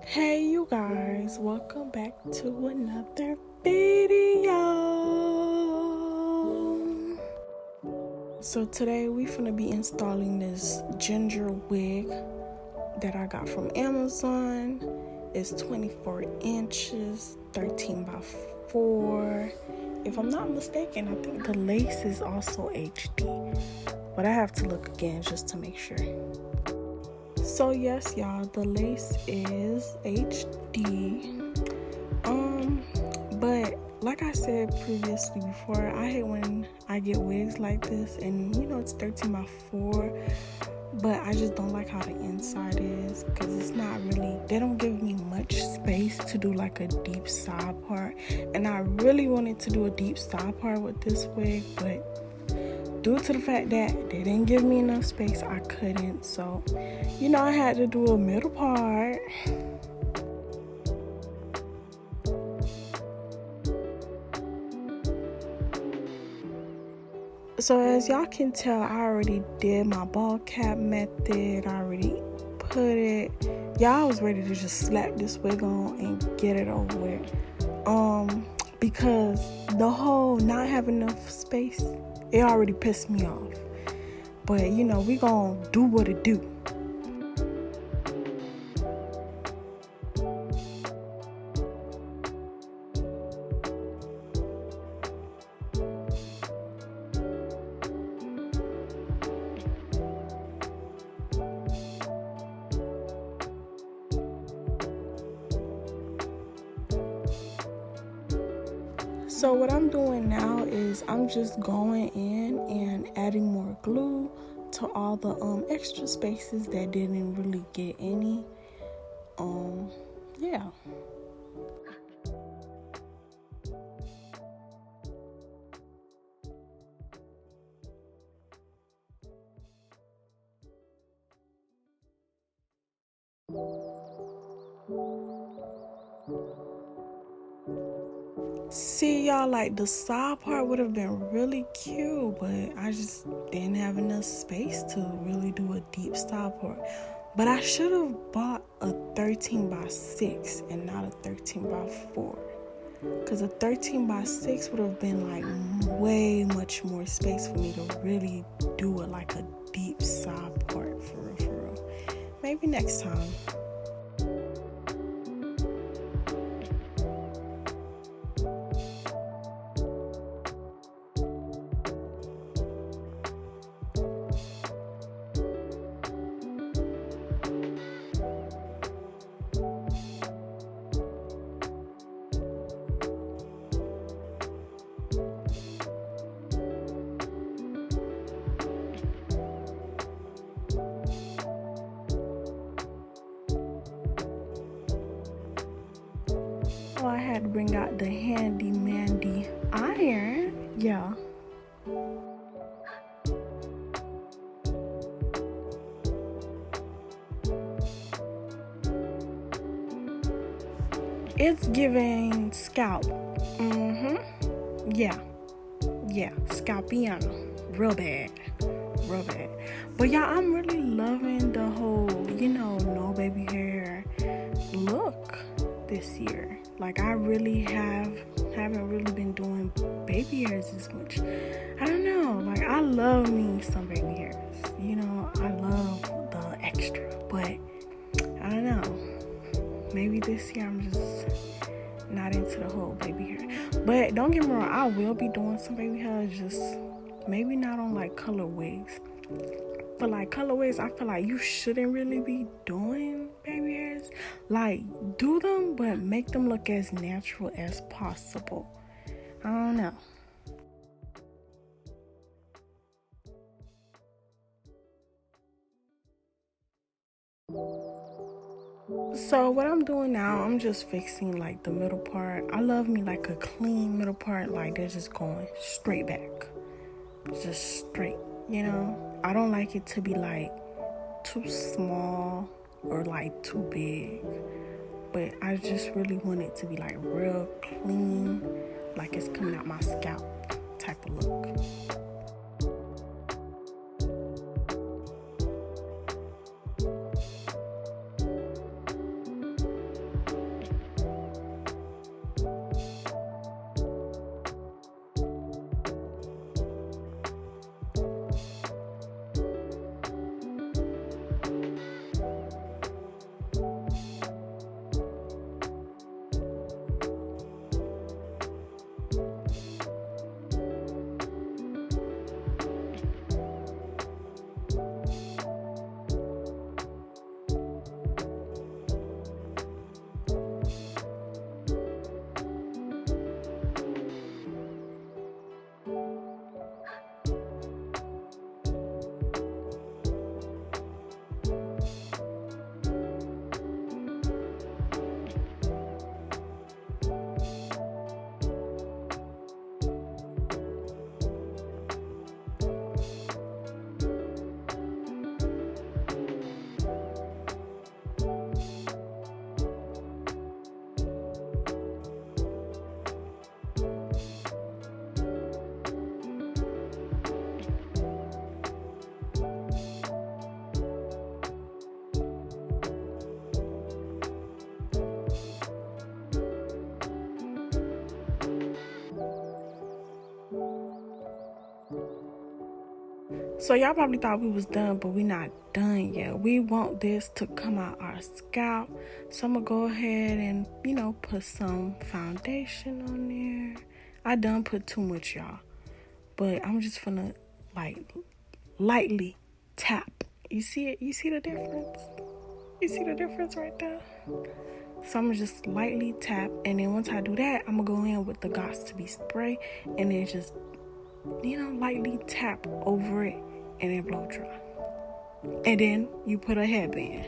Hey you guys, welcome back to another video. So today we finna be installing this ginger wig that I got from Amazon. It's 24 inches, 13 by 4. If I'm not mistaken, I think the lace is also HD, but I have to look again just to make sure. So yes, y'all, the lace is HD. But like I said previously before, I hate when I get wigs like this, and you know it's 13 by 4, but I just don't like how the inside is, because it's not really, they don't give me much space to do like a deep side part, and I really wanted to do a deep side part with this wig, but due to the fact that they didn't give me enough space, I couldn't. So, you know, I had to do a middle part. So as y'all can tell, I already did my ball cap method. I already put it. Y'all, I was ready to just slap this wig on and get it over with. Because the whole not having enough space, it already pissed me off. But you know, we gonna do what it do. So what I'm doing now is I'm just going in and adding more glue to all the extra spaces that didn't really get any. Yeah. See, y'all, like the side part would have been really cute, but I just didn't have enough space to really do a deep side part. But I should have bought a 13 by 6 and not a 13 by 4, because a 13 by 6 would have been like way much more space for me to really do it like a deep side part, for real, for real. Maybe next time. Oh, I had to bring out the handy mandy iron. Yeah. It's giving scalp. Yeah, scalpiano. Real bad. But yeah, I'm really loving the whole, you know, no baby hair look this year. Like, I really haven't really been doing baby hairs as much. I don't know, like, I love me some baby hairs, you know, I love the extra, but I don't know, maybe this year I'm just not into the whole baby hair. But don't get me wrong, I will be doing some baby hair, just maybe not on like color wigs. But like color wigs, I feel like you shouldn't really be doing baby hairs. Like, do them, but make them look as natural as possible. I don't know. So what I'm doing now, I'm just fixing like the middle part. I love me like a clean middle part, like they're just going straight back, just straight, you know. I don't like it to be like too small or like too big, but I just really want it to be like real clean, like it's coming out my scalp type of look. So y'all probably thought we was done, but we not done yet. We want this to come out our scalp. So I'm gonna go ahead and, put some foundation on there. I done put too much, y'all. But I'm just gonna lightly tap. You see it? You see the difference? You see the difference right there? So I'm gonna just lightly tap, and then once I do that, I'm gonna go in with the Got2b spray and then just lightly tap over it and then blow dry. And then you put a headband.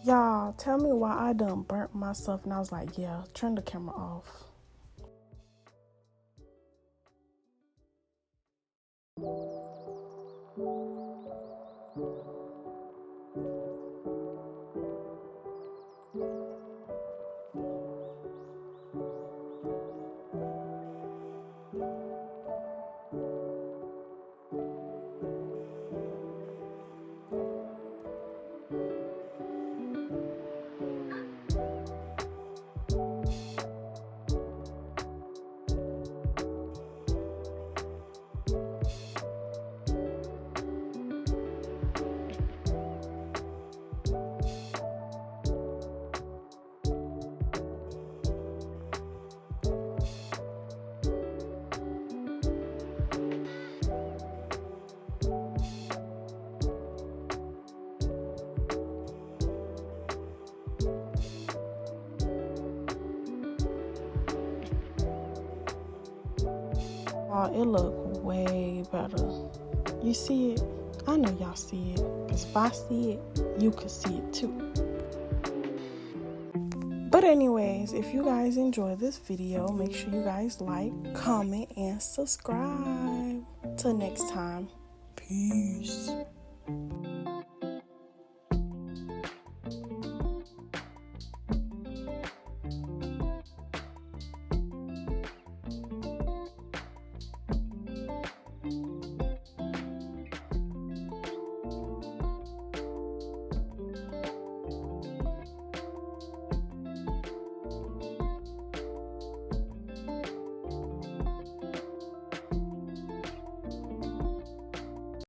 Y'all, tell me why I done burnt myself, and I was like, yeah, turn the camera off. Oh, it look way better. You see it? I know y'all see it, because if I see it, you could see it too. But anyways, if you guys enjoy this video, make sure you guys like, comment, and subscribe. Till next time, peace.